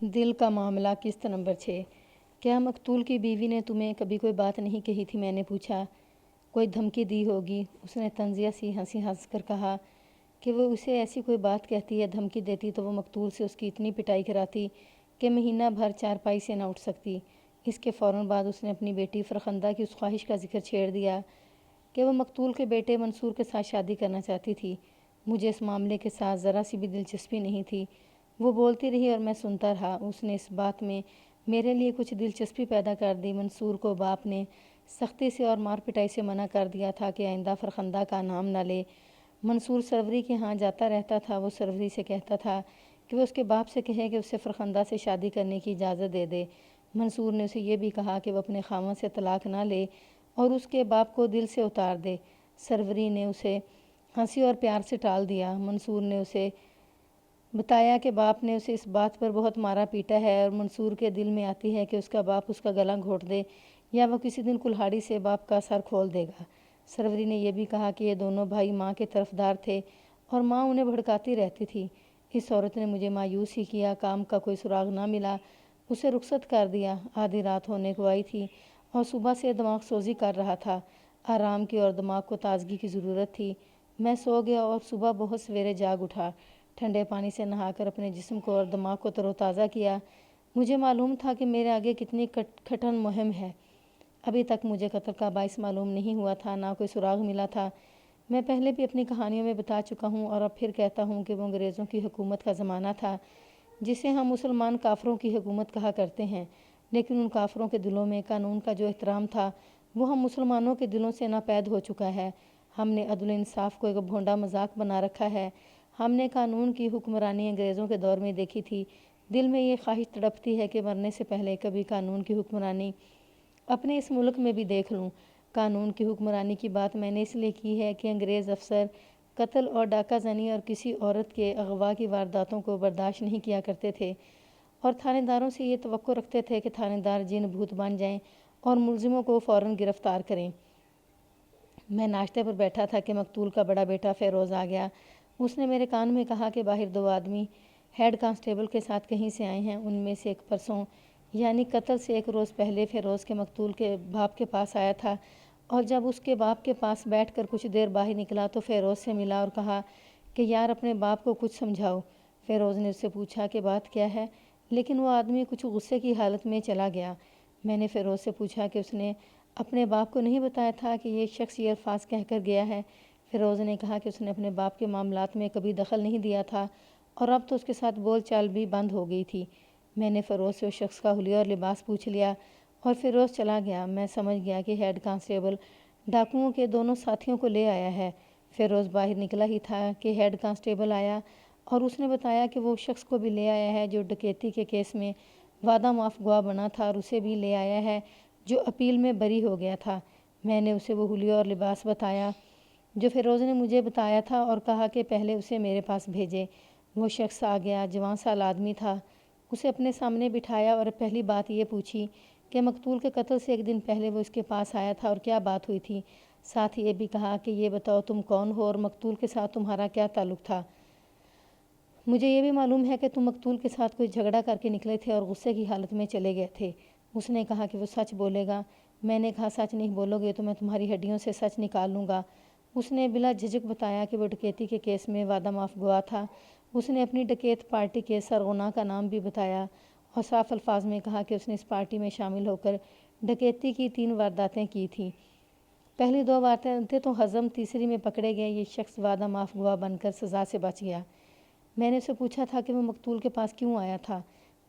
دل کا معاملہ قسط نمبر 6۔ کیا مقتول کی بیوی نے تمہیں کبھی کوئی بات نہیں کہی تھی؟ میں نے پوچھا۔ کوئی دھمکی دی ہوگی، اس نے طنزیہ سی ہنس کر کہا کہ وہ اسے ایسی کوئی بات کہتی یا دھمکی دیتی تو وہ مقتول سے اس کی اتنی پٹائی کراتی کہ مہینہ بھر چارپائی سے نہ اٹھ سکتی۔ اس کے فوراً بعد اس نے اپنی بیٹی فرخندہ کی اس خواہش کا ذکر چھیڑ دیا کہ وہ مقتول کے بیٹے منصور کے ساتھ شادی کرنا چاہتی تھی۔ مجھے اس معاملے کے ساتھ ذرا سی بھی دلچسپی نہیں تھی۔ وہ بولتی رہی اور میں سنتا رہا۔ اس نے اس بات میں میرے لیے کچھ دلچسپی پیدا کر دی۔ منصور کو باپ نے سختی سے اور مار پٹائی سے منع کر دیا تھا کہ آئندہ فرخندہ کا نام نہ لے۔ منصور سروری کے ہاں جاتا رہتا تھا۔ وہ سروری سے کہتا تھا کہ وہ اس کے باپ سے کہے کہ اسے فرخندہ سے شادی کرنے کی اجازت دے دے۔ منصور نے اسے یہ بھی کہا کہ وہ اپنے خاوند سے طلاق نہ لے اور اس کے باپ کو دل سے اتار دے۔ سروری نے اسے ہنسی اور پیار سے ٹال دیا۔ منصور نے اسے بتایا کہ باپ نے اسے اس بات پر بہت مارا پیٹا ہے اور منصور کے دل میں آتی ہے کہ اس کا باپ اس کا گلا گھونٹ دے یا وہ کسی دن کلہاڑی سے باپ کا سر کھول دے گا۔ سروری نے یہ بھی کہا کہ یہ دونوں بھائی ماں کے طرفدار تھے اور ماں انہیں بھڑکاتی رہتی تھی۔ اس عورت نے مجھے مایوس ہی کیا۔ کام کا کوئی سراغ نہ ملا، اسے رخصت کر دیا۔ آدھی رات ہونے کو آئی تھی اور صبح سے دماغ سوزی کر رہا تھا۔ آرام کی اور دماغ کو تازگی کی ضرورت تھی۔ میں سو گیا اور صبح بہت سویرے جاگ اٹھا۔ ٹھنڈے پانی سے نہا کر اپنے جسم کو اور دماغ کو تر و تازہ کیا۔ مجھے معلوم تھا کہ میرے آگے کتنی کٹھن مہم ہے۔ ابھی تک مجھے قتل کا باعث معلوم نہیں ہوا تھا، نہ کوئی سراغ ملا تھا۔ میں پہلے بھی اپنی کہانیوں میں بتا چکا ہوں اور اب پھر کہتا ہوں کہ وہ انگریزوں کی حکومت کا زمانہ تھا جسے ہم مسلمان کافروں کی حکومت کہا کرتے ہیں، لیکن ان کافروں کے دلوں میں قانون کا جو احترام تھا وہ ہم مسلمانوں کے دلوں سے ناپید ہو چکا ہے۔ ہم نے عدل و انصاف کو ایک بھونڈا مذاق بنا رکھا ہے۔ ہم نے قانون کی حکمرانی انگریزوں کے دور میں دیکھی تھی۔ دل میں یہ خواہش تڑپتی ہے کہ مرنے سے پہلے کبھی قانون کی حکمرانی اپنے اس ملک میں بھی دیکھ لوں۔ قانون کی حکمرانی کی بات میں نے اس لیے کی ہے کہ انگریز افسر قتل اور ڈاکہ زنی اور کسی عورت کے اغوا کی وارداتوں کو برداشت نہیں کیا کرتے تھے اور تھانے داروں سے یہ توقع رکھتے تھے کہ تھانے دار جن بھوت بن جائیں اور ملزموں کو فوراً گرفتار کریں۔ میں ناشتے پر بیٹھا تھا کہ مقتول کا بڑا بیٹا فیروز آ گیا۔ اس نے میرے کان میں کہا کہ باہر دو آدمی ہیڈ کانسٹیبل کے ساتھ کہیں سے آئے ہیں۔ ان میں سے ایک پرسوں یعنی قتل سے ایک روز پہلے فیروز کے مقتول کے باپ کے پاس آیا تھا اور جب اس کے باپ کے پاس بیٹھ کر کچھ دیر باہر نکلا تو فیروز سے ملا اور کہا کہ یار اپنے باپ کو کچھ سمجھاؤ۔ فیروز نے اس سے پوچھا کہ بات کیا ہے، لیکن وہ آدمی کچھ غصے کی حالت میں چلا گیا۔ میں نے فیروز سے پوچھا کہ اس نے اپنے باپ کو نہیں بتایا تھا کہ یہ شخص یہ الفاظ کہہ کر گیا ہے۔ فیروز نے کہا کہ اس نے اپنے باپ کے معاملات میں کبھی دخل نہیں دیا تھا اور اب تو اس کے ساتھ بول چال بھی بند ہو گئی تھی۔ میں نے فیروز سے اس شخص کا حلیہ اور لباس پوچھ لیا اور فیروز چلا گیا۔ میں سمجھ گیا کہ ہیڈ کانسٹیبل ڈاکوؤں کے دونوں ساتھیوں کو لے آیا ہے۔ فیروز باہر نکلا ہی تھا کہ ہیڈ کانسٹیبل آیا اور اس نے بتایا کہ وہ شخص کو بھی لے آیا ہے جو ڈکیتی کے کیس میں وعدہ معاف گواہ بنا تھا اور اسے بھی لے آیا ہے جو اپیل میں بری ہو گیا تھا۔ میں نے اسے وہ حلیہ اور لباس بتایا جو فیروز نے مجھے بتایا تھا اور کہا کہ پہلے اسے میرے پاس بھیجے۔ وہ شخص آ گیا، جوان سال آدمی تھا۔ اسے اپنے سامنے بٹھایا اور پہلی بات یہ پوچھی کہ مقتول کے قتل سے ایک دن پہلے وہ اس کے پاس آیا تھا اور کیا بات ہوئی تھی۔ ساتھ ہی یہ بھی کہا کہ یہ بتاؤ تم کون ہو اور مقتول کے ساتھ تمہارا کیا تعلق تھا۔ مجھے یہ بھی معلوم ہے کہ تم مقتول کے ساتھ کوئی جھگڑا کر کے نکلے تھے اور غصے کی حالت میں چلے گئے تھے۔ اس نے کہا کہ وہ سچ بولے گا۔ میں نے کہا سچ نہیں بولو گے تو میں تمہاری ہڈیوں سے سچ نکال لوں گا۔ اس نے بلا جھجک بتایا کہ وہ ڈکیتی کے کیس میں وعدہ معاف گواہ تھا۔ اس نے اپنی ڈکیت پارٹی کے سرغنہ کا نام بھی بتایا اور صاف الفاظ میں کہا کہ اس نے اس پارٹی میں شامل ہو کر ڈکیتی کی 3 وارداتیں کی تھیں۔ پہلی 2 وارداتیں تو ہضم، تیسری میں پکڑے گئے یہ شخص وعدہ معاف گواہ بن کر سزا سے بچ گیا۔ میں نے اسے پوچھا تھا کہ وہ مقتول کے پاس کیوں آیا تھا۔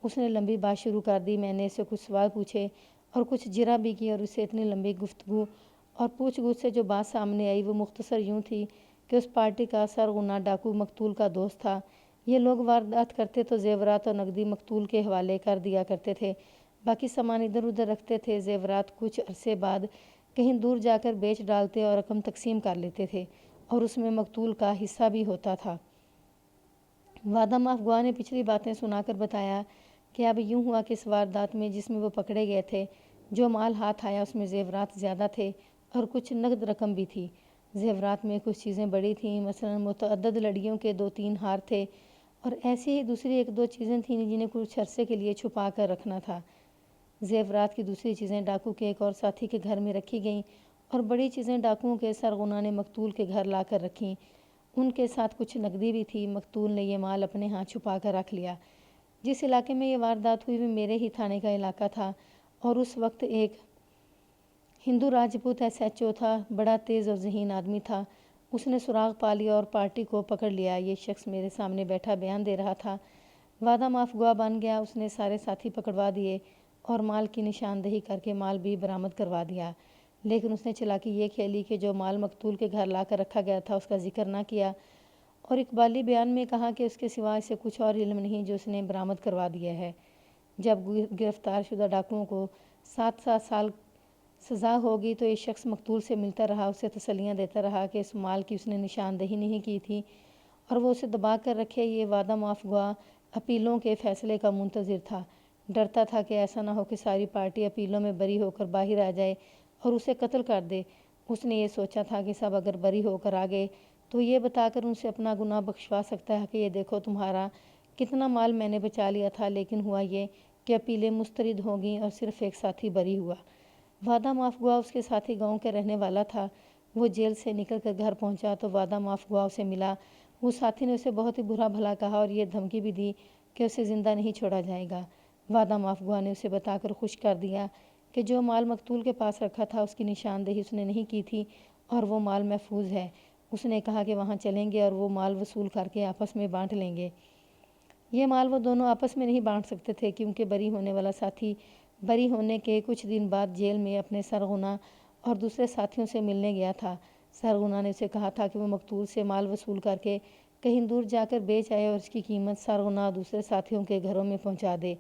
اس نے لمبی بات شروع کر دی۔ میں نے اسے کچھ سوال پوچھے اور کچھ جرح بھی کی اور اسے اتنی لمبی گفتگو اور پوچھ گچھ سے جو بات سامنے آئی وہ مختصر یوں تھی کہ اس پارٹی کا سرغنہ ڈاکو مقتول کا دوست تھا۔ یہ لوگ واردات کرتے تو زیورات اور نقدی مقتول کے حوالے کر دیا کرتے تھے، باقی سامان ادھر ادھر رکھتے تھے۔ زیورات کچھ عرصے بعد کہیں دور جا کر بیچ ڈالتے اور رقم تقسیم کر لیتے تھے اور اس میں مقتول کا حصہ بھی ہوتا تھا۔ وعدہ معاف گواہ نے پچھلی باتیں سنا کر بتایا کہ اب یوں ہوا کہ اس واردات میں جس میں وہ پکڑے گئے تھے جو مال ہاتھ آیا اس میں زیورات زیادہ تھے اور کچھ نقد رقم بھی تھی۔ زیورات میں کچھ چیزیں بڑی تھیں، مثلاً متعدد لڑیوں کے 2-3 ہار تھے اور ایسی ہی دوسری ایک دو چیزیں تھیں جنہیں کچھ عرصے کے لیے چھپا کر رکھنا تھا۔ زیورات کی دوسری چیزیں ڈاکو کے ایک اور ساتھی کے گھر میں رکھی گئیں اور بڑی چیزیں ڈاکوؤں کے سرغنہ نے مقتول کے گھر لا کر رکھیں۔ ان کے ساتھ کچھ نقدی بھی تھی۔ مقتول نے یہ مال اپنے ہاں چھپا کر رکھ لیا۔ جس علاقے میں یہ واردات ہوئی وہ میرے ہی تھانے کا علاقہ تھا اور اس وقت ایک ہندو راجپوت SHO تھا، بڑا تیز اور ذہین آدمی تھا۔ اس نے سراغ پا لیا اور پارٹی کو پکڑ لیا۔ یہ شخص میرے سامنے بیٹھا بیان دے رہا تھا، وعدہ معاف گواہ بن گیا۔ اس نے سارے ساتھی پکڑوا دیے اور مال کی نشاندہی کر کے مال بھی برآمد کروا دیا، لیکن اس نے چالاکی یہ کھیلی کہ جو مال مقتول کے گھر لا کر رکھا گیا تھا اس کا ذکر نہ کیا اور اقبالی بیان میں کہا کہ اس کے سوا اسے کچھ اور علم نہیں جو اس نے برآمد کروا دیا ہے۔ جب گرفتار شدہ ڈاکوؤں کو 7 سال سزا ہوگی تو یہ شخص مقتول سے ملتا رہا، اسے تسلیاں دیتا رہا کہ اس مال کی اس نے نشاندہی نہیں کی تھی اور وہ اسے دبا کر رکھے۔ یہ وعدہ معاف گواہ اپیلوں کے فیصلے کا منتظر تھا، ڈرتا تھا کہ ایسا نہ ہو کہ ساری پارٹی اپیلوں میں بری ہو کر باہر آ جائے اور اسے قتل کر دے۔ اس نے یہ سوچا تھا کہ سب اگر بری ہو کر آ گئے تو یہ بتا کر ان سے اپنا گناہ بخشوا سکتا ہے کہ یہ دیکھو تمہارا کتنا مال میں نے بچا لیا تھا، لیکن ہوا یہ کہ اپیلیں مسترد ہو گئیں اور صرف ایک ساتھی بری ہوا۔ وعدہ معاف گواہ اس کے ساتھی گاؤں کے رہنے والا تھا۔ وہ جیل سے نکل کر گھر پہنچا تو وعدہ معاف گواہ اسے ملا۔ وہ ساتھی نے اسے بہت ہی برا بھلا کہا اور یہ دھمکی بھی دی کہ اسے زندہ نہیں چھوڑا جائے گا۔ وعدہ معاف گواہ نے اسے بتا کر خوش کر دیا کہ جو مال مقتول کے پاس رکھا تھا اس کی نشاندہی اس نے نہیں کی تھی اور وہ مال محفوظ ہے۔ اس نے کہا کہ وہاں چلیں گے اور وہ مال وصول کر کے آپس میں بانٹ لیں گے۔ یہ مال وہ دونوں آپس میں نہیں بانٹ سکتے تھے کیونکہ بری ہونے والا ساتھی بری ہونے کے کچھ دن بعد جیل میں اپنے سرغنہ اور دوسرے ساتھیوں سے ملنے گیا تھا۔ سرغنہ نے اسے کہا تھا کہ وہ مقتول سے مال وصول کر کے کہیں دور جا کر بیچ آئے اور اس کی قیمت سرغنہ اور دوسرے ساتھیوں کے گھروں میں پہنچا دے۔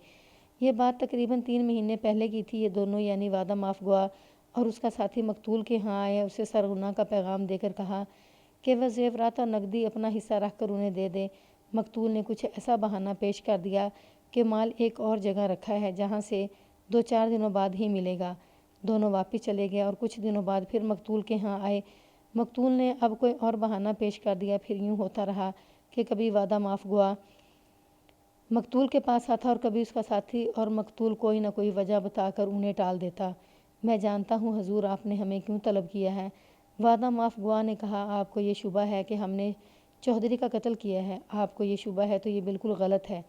یہ بات تقریباً 3 مہینے پہلے کی تھی۔ یہ دونوں یعنی وعدہ معاف گواہ اور اس کا ساتھی مقتول کے ہاں آئے، اسے سرغنہ کا پیغام دے کر کہا کہ وہ زیورات اور نقدی اپنا حصہ رکھ کر انہیں دے دے۔ مقتول نے کچھ ایسا بہانہ پیش کر دیا کہ مال ایک اور جگہ رکھا ہے جہاں سے 2-4 دنوں بعد ہی ملے گا۔ دونوں واپس چلے گئے اور کچھ دنوں بعد پھر مقتول کے ہاں آئے۔ مقتول نے اب کوئی اور بہانہ پیش کر دیا۔ پھر یوں ہوتا رہا کہ کبھی وعدہ معاف گواہ مقتول کے پاس آتا اور کبھی اس کا ساتھی، اور مقتول کوئی نہ کوئی وجہ بتا کر انہیں ٹال دیتا۔ میں جانتا ہوں حضور آپ نے ہمیں کیوں طلب کیا ہے، وعدہ معاف گواہ نے کہا۔ آپ کو یہ شبہ ہے کہ ہم نے چودھری کا قتل کیا ہے؟ آپ کو یہ شبہ ہے تو یہ بالکل غلط ہے۔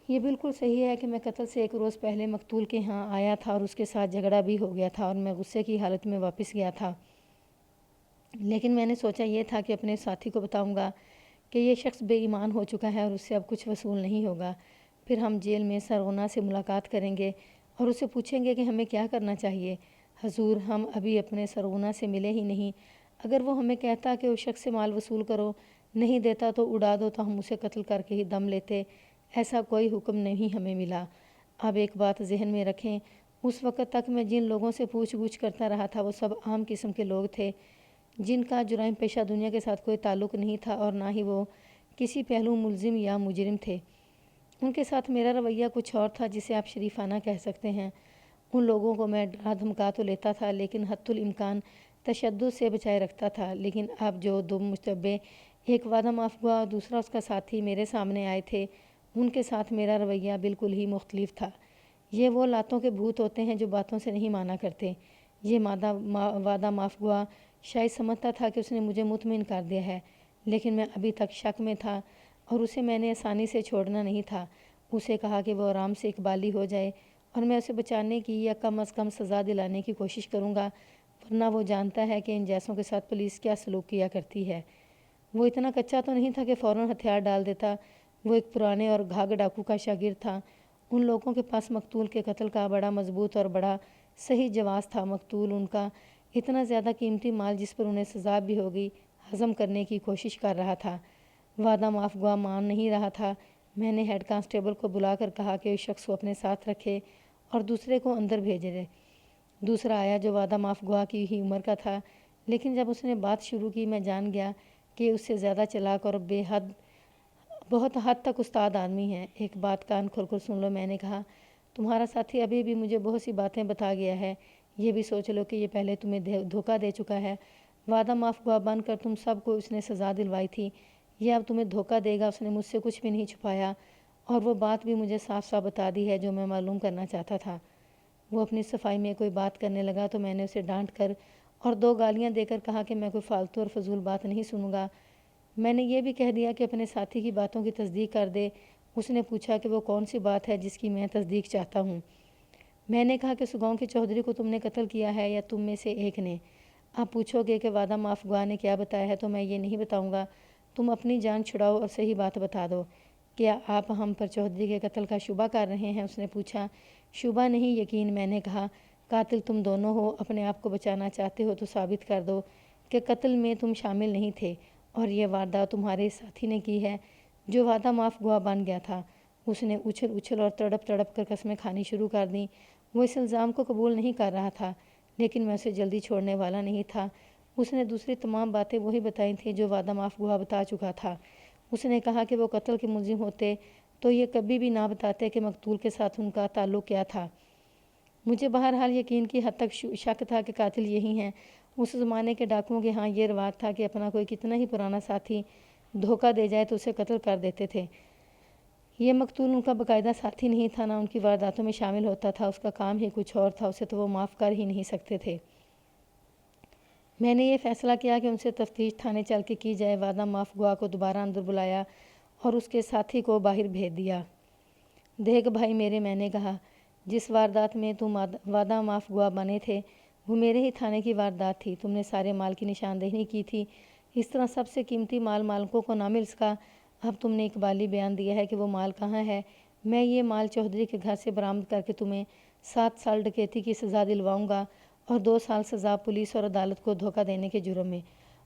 یہ بالکل صحیح ہے کہ میں قتل سے 1 روز پہلے مقتول کے ہاں آیا تھا اور اس کے ساتھ جھگڑا بھی ہو گیا تھا اور میں غصے کی حالت میں واپس گیا تھا، لیکن میں نے سوچا یہ تھا کہ اپنے ساتھی کو بتاؤں گا کہ یہ شخص بے ایمان ہو چکا ہے اور اس سے اب کچھ وصول نہیں ہوگا۔ پھر ہم جیل میں سرغنہ سے ملاقات کریں گے اور اسے پوچھیں گے کہ ہمیں کیا کرنا چاہیے۔ حضور ہم ابھی اپنے سرغنہ سے ملے ہی نہیں، اگر وہ ہمیں کہتا کہ اس شخص سے مال وصول کرو، نہیں دیتا تو اڑا دو تو ہم اسے قتل کر کے ہی دم لیتے۔ ایسا کوئی حکم نہیں ہمیں ملا۔ اب ایک بات ذہن میں رکھیں، اس وقت تک میں جن لوگوں سے پوچھ گچھ کرتا رہا تھا وہ سب عام قسم کے لوگ تھے جن کا جرائم پیشہ دنیا کے ساتھ کوئی تعلق نہیں تھا اور نہ ہی وہ کسی پہلو ملزم یا مجرم تھے۔ ان کے ساتھ میرا رویہ کچھ اور تھا جسے آپ شریفانہ کہہ سکتے ہیں۔ ان لوگوں کو میں ڈرا دھمکا تو لیتا تھا لیکن حتی الامکان تشدد سے بچائے رکھتا تھا۔ لیکن اب جو 2 مشتبہ، ایک وعدہ معاف گواہ اور دوسرا اس کا ساتھی میرے سامنے آئے تھے، ان کے ساتھ میرا رویہ بالکل ہی مختلف تھا۔ یہ وہ لاتوں کے بھوت ہوتے ہیں جو باتوں سے نہیں مانا کرتے۔ یہ وعدہ معاف گواہ شاید سمجھتا تھا کہ اس نے مجھے مطمئن کر دیا ہے، لیکن میں ابھی تک شک میں تھا اور اسے میں نے آسانی سے چھوڑنا نہیں تھا۔ اسے کہا کہ وہ آرام سے اقبالی ہو جائے اور میں اسے بچانے کی یا کم از کم سزا دلانے کی کوشش کروں گا، ورنہ وہ جانتا ہے کہ ان جیسوں کے ساتھ پولیس کیا سلوک کیا کرتی ہے۔ وہ اتنا کچا تو نہیں تھا کہ فوراً ہتھیار ڈال دیتا۔ وہ ایک پرانے اور گھاگ ڈاکو کا شاگرد تھا۔ ان لوگوں کے پاس مقتول کے قتل کا بڑا مضبوط اور بڑا صحیح جواز تھا۔ مقتول ان کا اتنا زیادہ قیمتی مال جس پر انہیں سزا بھی ہوگی ہضم کرنے کی کوشش کر رہا تھا۔ وعدہ معاف گواہ مان نہیں رہا تھا۔ میں نے ہیڈ کانسٹیبل کو بلا کر کہا کہ اس شخص کو اپنے ساتھ رکھے اور دوسرے کو اندر بھیجے دے۔ دوسرا آیا جو وعدہ معاف گواہ کی ہی عمر کا تھا، لیکن جب اس نے بات شروع کی میں جان گیا کہ اس سے زیادہ چلاک اور بہت حد تک استاد آدمی ہے۔ ایک بات کان کھول کر سن لو، میں نے کہا، تمہارا ساتھی ابھی بھی مجھے بہت سی باتیں بتا گیا ہے۔ یہ بھی سوچ لو کہ یہ پہلے تمہیں دھوکہ دے چکا ہے۔ وعدہ معاف گواہ بن کر تم سب کو اس نے سزا دلوائی تھی۔ یہ اب تمہیں دھوکہ دے گا۔ اس نے مجھ سے کچھ بھی نہیں چھپایا اور وہ بات بھی مجھے صاف صاف بتا دی ہے جو میں معلوم کرنا چاہتا تھا۔ وہ اپنی صفائی میں کوئی بات کرنے لگا تو میں نے اسے ڈانٹ کر اور 2 گالیاں دے کر کہا کہ میں کوئی فالتو اور فضول بات نہیں سنوں گا۔ میں نے یہ بھی کہہ دیا کہ اپنے ساتھی کی باتوں کی تصدیق کر دے۔ اس نے پوچھا کہ وہ کون سی بات ہے جس کی میں تصدیق چاہتا ہوں۔ میں نے کہا کہ سگاؤں کے چودھری کو تم نے قتل کیا ہے یا تم میں سے ایک نے؟ آپ پوچھو گے کہ وعدہ معاف گواہ نے کیا بتایا ہے تو میں یہ نہیں بتاؤں گا۔ تم اپنی جان چھڑاؤ اور صحیح بات بتا دو۔ کیا آپ ہم پر چودھری کے قتل کا شبہ کر رہے ہیں؟ اس نے پوچھا۔ شبہ نہیں، یقین، میں نے کہا۔ قاتل تم دونوں ہو، اپنے آپ کو بچانا چاہتے ہو تو ثابت کر دو کہ قتل میں تم شامل نہیں تھے اور یہ واردات تمہارے ساتھی نے کی ہے جو وعدہ معاف گواہ بن گیا تھا۔ اس نے اچھل اچھل اور تڑپ تڑپ کر قسمیں کھانی شروع کر دیں۔ وہ اس الزام کو قبول نہیں کر رہا تھا لیکن میں اسے جلدی چھوڑنے والا نہیں تھا۔ اس نے دوسری تمام باتیں وہی بتائی تھیں جو وعدہ معاف گواہ بتا چکا تھا۔ اس نے کہا کہ وہ قتل کے ملزم ہوتے تو یہ کبھی بھی نہ بتاتے کہ مقتول کے ساتھ ان کا تعلق کیا تھا۔ مجھے بہرحال یقین کی حد تک شک تھا کہ قاتل یہی ہیں۔ اس زمانے کے ڈاکوؤں کے ہاں یہ رواج تھا کہ اپنا کوئی کتنا ہی پرانا ساتھی دھوکہ دے جائے تو اسے قتل کر دیتے تھے۔ یہ مقتول ان کا باقاعدہ ساتھی نہیں تھا، نہ ان کی وارداتوں میں شامل ہوتا تھا، اس کا کام ہی کچھ اور تھا، اسے تو وہ معاف کر ہی نہیں سکتے تھے۔ میں نے یہ فیصلہ کیا کہ ان سے تفتیش تھانے چل کے کی جائے۔ وعدہ معاف گواہ کو دوبارہ اندر بلایا اور اس کے ساتھی کو باہر بھیج دیا۔ دیکھ بھائی میرے، میں نے کہا، جس واردات میں تم وعدہ معاف گواہ بنے تھے وہ میرے ہی تھانے کی واردات تھی۔ تم نے سارے مال کی نشاندہی کی تھی، اس طرح سب سے قیمتی مال مالکوں کو نہ مل سکا۔ اب تم نے اقبالی بیان دیا ہے کہ وہ مال کہاں ہے۔ میں یہ مال چودھری کے گھر سے برآمد کر کے تمہیں 7 سال ڈکیتی کی سزا دلواؤں گا اور 2 سال سزا پولیس اور عدالت کو دھوکہ دینے کے جرم میں۔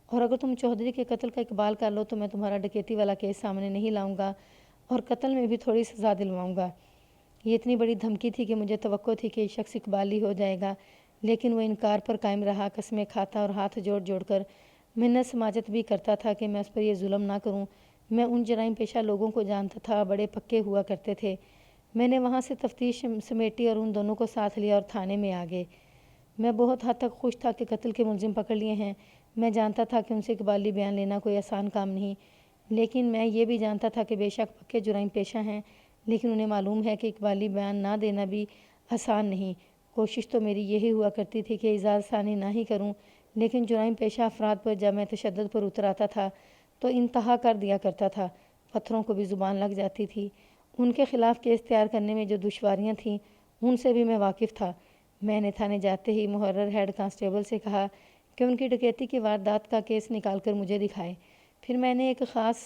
اور اگر تم چودھری کے قتل کا اقبال کر لو تو میں تمہارا ڈکیتی والا کیس سامنے نہیں لاؤں گا اور قتل میں بھی تھوڑی سزا دلواؤں گا۔ یہ اتنی بڑی دھمکی تھی کہ مجھے توقع تھی کہ یہ شخص اقبالی ہو جائے گا، لیکن وہ انکار پر قائم رہا، قسمیں کھاتا اور ہاتھ جوڑ جوڑ کر منت سماجت بھی کرتا تھا کہ میں اس پر یہ ظلم نہ کروں۔ میں ان جرائم پیشہ لوگوں کو جانتا تھا، بڑے پکے ہوا کرتے تھے۔ میں نے وہاں سے تفتیش سمیٹی اور ان دونوں کو ساتھ لیا اور تھانے میں آ گئے۔ میں بہت حد تک خوش تھا کہ قتل کے ملزم پکڑ لیے ہیں۔ میں جانتا تھا کہ ان سے اقبالی بیان لینا کوئی آسان کام نہیں، لیکن میں یہ بھی جانتا تھا کہ بے شک پکے جرائم پیشہ ہیں، لیکن انہیں معلوم ہے کہ اقبالی بیان نہ دینا بھی آسان نہیں۔ کوشش تو میری یہی ہوا کرتی تھی کہ اظہار ثانی نہ ہی کروں، لیکن جرائم پیشہ افراد پر جب میں تشدد پر اتر آتا تھا تو انتہا کر دیا کرتا تھا، پتھروں کو بھی زبان لگ جاتی تھی۔ ان کے خلاف کیس تیار کرنے میں جو دشواریاں تھیں ان سے بھی میں واقف تھا۔ میں نے تھانے جاتے ہی محرر ہیڈ کانسٹیبل سے کہا کہ ان کی ڈکیتی کی واردات کا کیس نکال کر مجھے دکھائے۔ پھر میں نے ایک خاص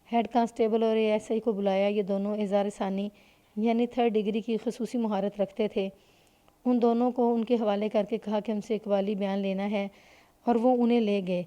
ہیڈ کانسٹیبل اور اے ایس آئی کو بلایا۔ یہ دونوں اظہار ثانی یعنی 3rd ڈگری کی خصوصی مہارت رکھتے تھے۔ ان دونوں کو ان کے حوالے کر کے کہا کہ ان سے اقبالی بیان لینا ہے اور وہ انہیں لے گئے۔